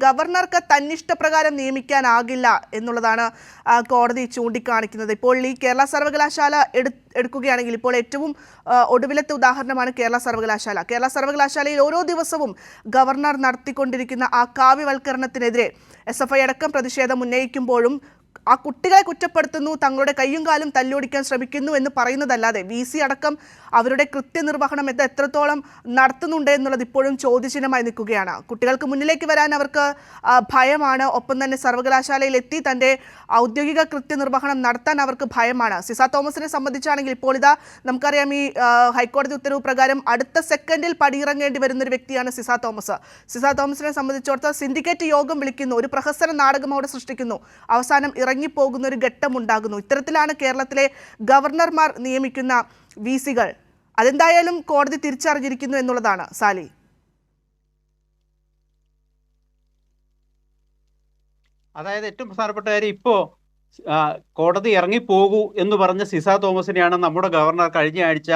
ഗവർണർക്ക് തന്നിഷ്ടപ്രകാരം നിയമിക്കാനാകില്ല എന്നുള്ളതാണ് കോടതി ചൂണ്ടിക്കാണിക്കുന്നത്. ഇപ്പോൾ ഈ കേരള സർവകലാശാല എടുക്കുകയാണെങ്കിൽ ഇപ്പോൾ ഏറ്റവും ഒടുവിലത്തെ ഉദാഹരണമാണ് കേരള സർവകലാശാല. കേരള സർവകലാശാലയിൽ ഓരോ ദിവസവും ഗവർണർ നടത്തിക്കൊണ്ടിരിക്കുന്ന ആ കാവ്യവൽക്കരണത്തിനെതിരെ SFI അടക്കം പ്രതിഷേധം ഉന്നയിക്കുമ്പോഴും ആ കുട്ടികളെ കുറ്റപ്പെടുത്തുന്നു, തങ്ങളുടെ കയ്യും കാലും തല്ലോടിക്കാൻ ശ്രമിക്കുന്നു എന്ന് പറയുന്നതല്ലാതെ VC അടക്കം അവരുടെ കൃത്യനിർവഹണം എത്രത്തോളം നടത്തുന്നുണ്ട് എന്നുള്ളത് ഇപ്പോഴും ചോദ്യചിഹ്നമായി നിൽക്കുകയാണ്. കുട്ടികൾക്ക് മുന്നിലേക്ക് വരാൻ അവർക്ക് ഭയമാണ്. ഒപ്പം തന്നെ സർവകലാശാലയിൽ എത്തി തൻ്റെ ഔദ്യോഗിക കൃത്യനിർവഹണം നടത്താൻ അവർക്ക് ഭയമാണ്. സിസ തോമസിനെ സംബന്ധിച്ചാണെങ്കിൽ ഇപ്പോൾ ഇതാ നമുക്കറിയാം, ഈ ഹൈക്കോടതി ഉത്തരവ് പ്രകാരം അടുത്ത സെക്കൻഡിൽ പടിയിറങ്ങേണ്ടി വരുന്ന ഒരു വ്യക്തിയാണ് സിസ തോമസ്. സിസ തോമസിനെ സംബന്ധിച്ചിടത്തോളം സിൻഡിക്കേറ്റ് യോഗം വിളിക്കുന്നു, ഒരു പ്രഹസന നാടകം അവിടെ സൃഷ്ടിക്കുന്നു, അവസാനം ഇറങ്ങിപ്പോകുന്ന ഒരു ഘട്ടം ഉണ്ടാകുന്നു. ഇത്തരത്തിലാണ് കേരളത്തിലെ ഗവർണർമാർ നിയമിക്കുന്ന VC-കൾ. അതെന്തായാലും കോടതി തിരിച്ചറിഞ്ഞിരിക്കുന്നു എന്നുള്ളതാണ് സാലി. അതായത് ഏറ്റവും പ്രധാനപ്പെട്ട കാര്യം, ഇപ്പോൾ കോടതി ഇറങ്ങിപ്പോകൂ എന്ന് പറഞ്ഞ സിസ തോമസിനെയാണ് നമ്മുടെ ഗവർണർ കഴിഞ്ഞ ആഴ്ച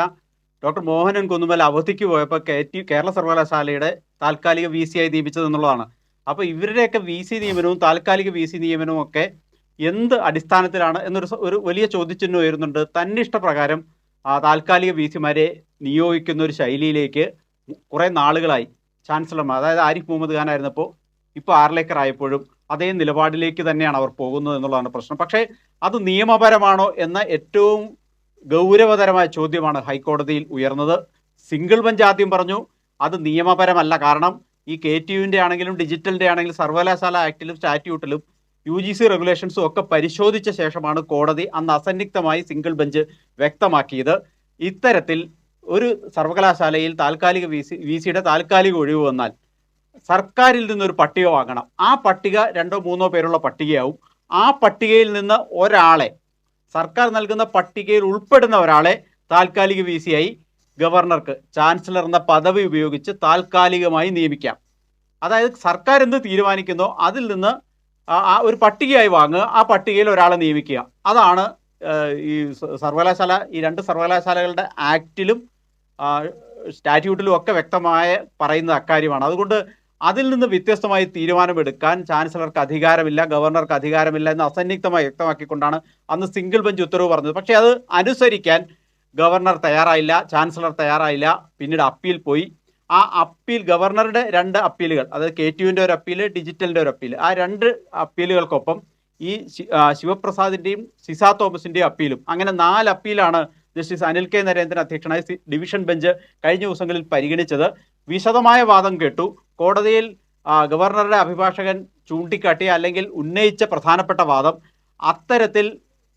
ഡോക്ടർ മോഹനൻ കുന്നുമൽ അവധിക്ക് പോയപ്പോൾ കേരള സർവകലാശാലയുടെ താൽക്കാലിക VC ആയി നിയമിച്ചത് എന്നുള്ളതാണ്. അപ്പോൾ ഇവരുടെയൊക്കെ VC നിയമനവും താൽക്കാലിക VC നിയമനവും ഒക്കെ എന്ത് അടിസ്ഥാനത്തിലാണ് എന്നൊരു വലിയ ചോദ്യചിഹ്നം ഉയരുന്നുണ്ട്. തന്നിഷ്ടപ്രകാരം താൽക്കാലിക VC-മാരെ നിയോഗിക്കുന്ന ഒരു ശൈലിയിലേക്ക് കുറേ നാളുകളായി ചാൻസലർമാർ, അതായത് ആരിഫ് മുഹമ്മദ് ഖാൻ ആയിരുന്നപ്പോൾ ഇപ്പോൾ ആർലേക്കർ ആയപ്പോഴും അതേ നിലപാടിലേക്ക് തന്നെയാണ് അവർ പോകുന്നത് എന്നുള്ളതാണ് പ്രശ്നം. പക്ഷേ അത് നിയമപരമാണോ എന്ന ഏറ്റവും ഗൗരവതരമായ ചോദ്യമാണ് ഹൈക്കോടതിയിൽ ഉയർന്നത്. സിംഗിൾ ബെഞ്ച് ആദ്യം പറഞ്ഞു അത് നിയമപരമല്ല, കാരണം ഈ KTUവിൻ്റെ ആണെങ്കിലും ഡിജിറ്റലിൻ്റെ ആണെങ്കിലും സർവകലാശാല ആക്ടിലും സ്റ്റാറ്റ്യൂട്ടിലും UGC റെഗുലേഷൻസും ഒക്കെ പരിശോധിച്ച ശേഷമാണ് കോടതി അന്ന് അസന്നിഗ്ധമായി സിംഗിൾ ബെഞ്ച് വ്യക്തമാക്കിയത്. ഇത്തരത്തിൽ ഒരു സർവകലാശാലയിൽ താൽക്കാലിക VC-യുടെ താൽക്കാലിക ഒഴിവ് വന്നാൽ സർക്കാരിൽ നിന്നൊരു പട്ടിക വാങ്ങണം. ആ പട്ടിക 2-3 പേരുള്ള പട്ടികയാവും. ആ പട്ടികയിൽ നിന്ന് ഒരാളെ, സർക്കാർ നൽകുന്ന പട്ടികയിൽ ഉൾപ്പെടുന്ന ഒരാളെ താൽക്കാലിക VC-ആയി ഗവർണർക്ക് ചാൻസലർ എന്ന പദവി ഉപയോഗിച്ച് താൽക്കാലികമായി നിയമിക്കാം. അതായത് സർക്കാർ എന്ത് തീരുമാനിക്കുന്നോ അതിൽ നിന്ന് ഒരു പട്ടികയായി വാങ്ങുക, ആ പട്ടികയിൽ ഒരാളെ നിയമിക്കുക. അതാണ് ഈ സർവകലാശാല, ഈ 2 സർവകലാശാലകളുടെ ആക്റ്റിലും സ്റ്റാറ്റ്യൂട്ടിലും ഒക്കെ വ്യക്തമായ പറയുന്നത് അക്കാര്യമാണ്. അതുകൊണ്ട് അതിൽ നിന്ന് വ്യത്യസ്തമായി തീരുമാനമെടുക്കാൻ ചാൻസലർക്ക് അധികാരമില്ല, ഗവർണർക്ക് അധികാരമില്ല എന്ന് അസന്നിഗ്ധമായി വ്യക്തമാക്കിക്കൊണ്ടാണ് അന്ന് സിംഗിൾ ബെഞ്ച് ഉത്തരവ് പറഞ്ഞത്. പക്ഷേ അത് അനുസരിക്കാൻ ഗവർണർ തയ്യാറായില്ല, ചാൻസലർ തയ്യാറായില്ല. പിന്നീട് അപ്പീൽ പോയി. ആ അപ്പീൽ, ഗവർണറുടെ 2 അപ്പീലുകൾ, അതായത് KTUവിൻ്റെ ഒരു അപ്പീൽ, ഡിജിറ്റലിൻ്റെ ഒരു അപ്പീൽ, ആ 2 അപ്പീലുകൾക്കൊപ്പം ഈ ശിവപ്രസാദിൻ്റെയും സിസ തോമസിൻ്റെയും അപ്പീലും, അങ്ങനെ 4 അപ്പീലാണ് ജസ്റ്റിസ് അനിൽ K. നരേന്ദ്രൻ അധ്യക്ഷനായ ഡിവിഷൻ ബെഞ്ച് കഴിഞ്ഞ ദിവസങ്ങളിൽ പരിഗണിച്ചത്. വിശദമായ വാദം കേട്ടു. കോടതിയിൽ ഗവർണറുടെ അഭിഭാഷകൻ ചൂണ്ടിക്കാട്ടിയ അല്ലെങ്കിൽ ഉന്നയിച്ച പ്രധാനപ്പെട്ട വാദം, അത്തരത്തിൽ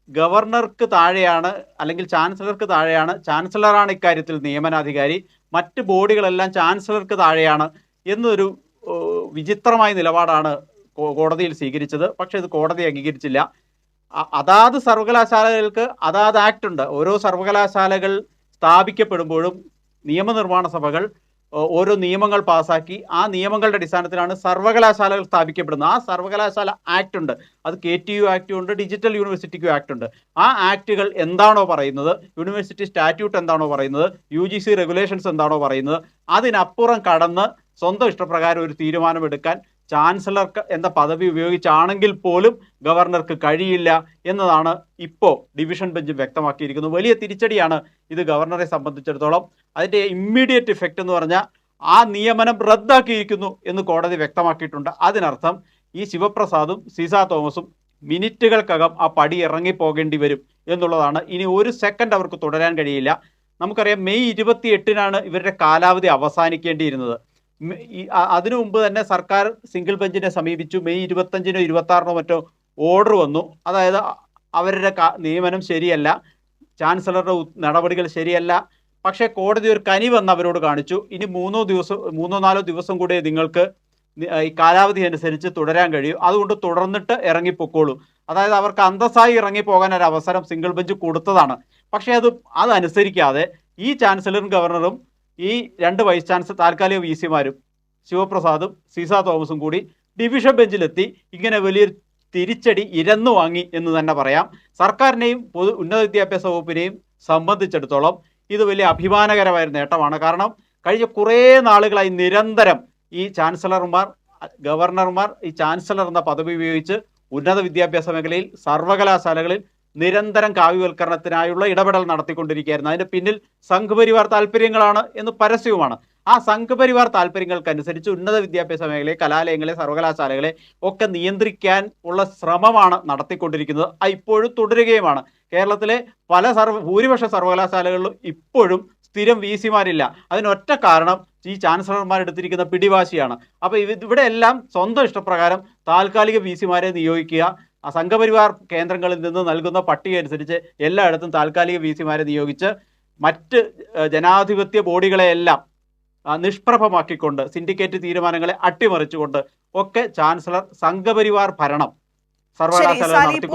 ഗവർണർക്ക് താഴെയാണ് അല്ലെങ്കിൽ ചാൻസലർക്ക് താഴെയാണ്, ചാൻസലറാണ് ഇക്കാര്യത്തിൽ നിയമനാധികാരി, മറ്റ് ബോഡികളെല്ലാം ചാൻസലർക്ക് താഴെയാണ് എന്നൊരു വിചിത്രമായ നിലപാടാണ് കോടതിയിൽ സ്വീകരിച്ചത്. പക്ഷേ ഇത് കോടതി അംഗീകരിച്ചില്ല. അതാത് സർവകലാശാലകൾക്ക് അതാത് ആക്ട് ഉണ്ട്. ഓരോ സർവകലാശാലകൾ സ്ഥാപിക്കപ്പെടുമ്പോഴും നിയമനിർമ്മാണ സഭകൾ ഓരോ നിയമങ്ങൾ പാസാക്കി ആ നിയമങ്ങളുടെ അടിസ്ഥാനത്തിലാണ് സർവകലാശാലകൾ സ്ഥാപിക്കപ്പെടുന്നത്. ആ സർവകലാശാല ആക്ട് ഉണ്ട്, അത് KTU ആക്ടും ഉണ്ട്, ഡിജിറ്റൽ യൂണിവേഴ്സിറ്റിക്കും ആക്ട് ഉണ്ട്. ആ ആക്ടുകൾ എന്താണോ പറയുന്നത്, യൂണിവേഴ്സിറ്റി സ്റ്റാറ്റ്യൂട്ട് എന്താണോ പറയുന്നത്, UGC റെഗുലേഷൻസ് എന്താണോ പറയുന്നത്, അതിനപ്പുറം കടന്ന് സ്വന്തം ഇഷ്ടപ്രകാരം ഒരു തീരുമാനമെടുക്കാൻ ചാൻസലർക്ക് എന്ന പദവി ഉപയോഗിച്ചാണെങ്കിൽ പോലും ഗവർണർക്ക് കഴിയില്ല എന്നതാണ് ഇപ്പോൾ ഡിവിഷൻ ബെഞ്ച് വ്യക്തമാക്കിയിരിക്കുന്നത്. വലിയ തിരിച്ചടിയാണ് ഇത് ഗവർണറെ സംബന്ധിച്ചിടത്തോളം. അതിൻ്റെ ഇമ്മീഡിയറ്റ് ഇഫക്റ്റ് എന്ന് പറഞ്ഞാൽ ആ നിയമനം റദ്ദാക്കിയിരിക്കുന്നു എന്ന് കോടതി വ്യക്തമാക്കിയിട്ടുണ്ട്. അതിനർത്ഥം ഈ ശിവപ്രസാദും സിസ തോമസും മിനിറ്റുകൾക്കകം ആ പടി ഇറങ്ങിപ്പോകേണ്ടി വരും എന്നുള്ളതാണ്. ഇനി ഒരു സെക്കൻഡ് അവർക്ക് തുടരാൻ കഴിയില്ല. നമുക്കറിയാം, മെയ് 28-നാണ് ഇവരുടെ കാലാവധി അവസാനിക്കേണ്ടിയിരുന്നത്. അതിനു മുമ്പ് തന്നെ സർക്കാർ സിംഗിൾ ബെഞ്ചിനെ സമീപിച്ചു. മെയ് 25-നോ 26-നോ മറ്റോ ഓർഡർ വന്നു. അതായത് അവരുടെ നിയമനം ശരിയല്ല, ചാൻസലറുടെ നടപടികൾ ശരിയല്ല. പക്ഷേ കോടതി ഒരു കനിവെന്ന് അവരോട് കാണിച്ചു. ഇനി 3-4 ദിവസം കൂടെ നിങ്ങൾക്ക് ഈ കാലാവധി അനുസരിച്ച് തുടരാൻ കഴിയും, അതുകൊണ്ട് തുടർന്നിട്ട് ഇറങ്ങിപ്പോക്കോളൂ. അതായത് അവർക്ക് അന്തസ്സായി ഇറങ്ങിപ്പോകാൻ ഒരു അവസരം സിംഗിൾ ബെഞ്ച് കൊടുത്തതാണ്. പക്ഷേ അതനുസരിക്കാതെ ഈ ചാൻസലറും ഗവർണറും ഈ 2 വൈസ് ചാൻസലർ താൽക്കാലിക VC-മാരും ശിവപ്രസാദും സിസ തോമസും കൂടി ഡിവിഷൻ ബെഞ്ചിലെത്തി ഇങ്ങനെ വലിയൊരു തിരിച്ചടി ഇരന്നു വാങ്ങി എന്ന് തന്നെ പറയാം. സർക്കാരിനെയും ഉന്നത വിദ്യാഭ്യാസ വകുപ്പിനെയും സംബന്ധിച്ചിടത്തോളം ഇത് വലിയ അഭിമാനകരമായ നേട്ടമാണ്. കാരണം കഴിഞ്ഞ കുറേ നാളുകളായി നിരന്തരം ഈ ചാൻസലർമാർ ഗവർണർമാർ ഈ ചാൻസലർ എന്ന പദവി ഉപയോഗിച്ച് ഉന്നത വിദ്യാഭ്യാസ മേഖലയിൽ സർവകലാശാലകളിൽ നിരന്തരം കാവ്യവൽക്കരണത്തിനായുള്ള ഇടപെടൽ നടത്തിക്കൊണ്ടിരിക്കുകയായിരുന്നു. അതിന്റെ പിന്നിൽ സംഘപരിവാർ താല്പര്യങ്ങളാണ് എന്ന് പരസ്യവുമാണ്. ആ സംഘപരിവാർ താല്പര്യങ്ങൾക്കനുസരിച്ച് ഉന്നത വിദ്യാഭ്യാസ മേഖലയെ, കലാലയങ്ങളെ, സർവകലാശാലകളെ ഒക്കെ നിയന്ത്രിക്കാൻ ഉള്ള ശ്രമമാണ് നടത്തിക്കൊണ്ടിരിക്കുന്നത്. ഇപ്പോഴും തുടരുകയുമാണ്. കേരളത്തിലെ ഭൂരിപക്ഷ സർവകലാശാലകളിലും ഇപ്പോഴും സ്ഥിരം VC-മാരില്ല. അതിനൊറ്റ കാരണം ഈ ചാൻസലർമാർ എടുത്തിരിക്കുന്ന പിടിവാശിയാണ്. അപ്പോൾ ഇവിടെ എല്ലാം സ്വന്തം ഇഷ്ടപ്രകാരം താൽക്കാലിക VC-മാരെ നിയോഗിക്കുക, സംഘപരിവാർ കേന്ദ്രങ്ങളിൽ നിന്ന് നൽകുന്ന പട്ടിക അനുസരിച്ച് എല്ലായിടത്തും താൽക്കാലിക VC-മാരെ നിയോഗിച്ച് മറ്റ് ജനാധിപത്യ ബോഡികളെയെല്ലാം നിഷ്പ്രഭമാക്കിക്കൊണ്ട്, സിൻഡിക്കേറ്റ് തീരുമാനങ്ങളെ അട്ടിമറിച്ചുകൊണ്ട് ഒക്കെ ചാൻസലർ സംഘപരിവാർ ഭരണം സർവകലാശാല നടത്തി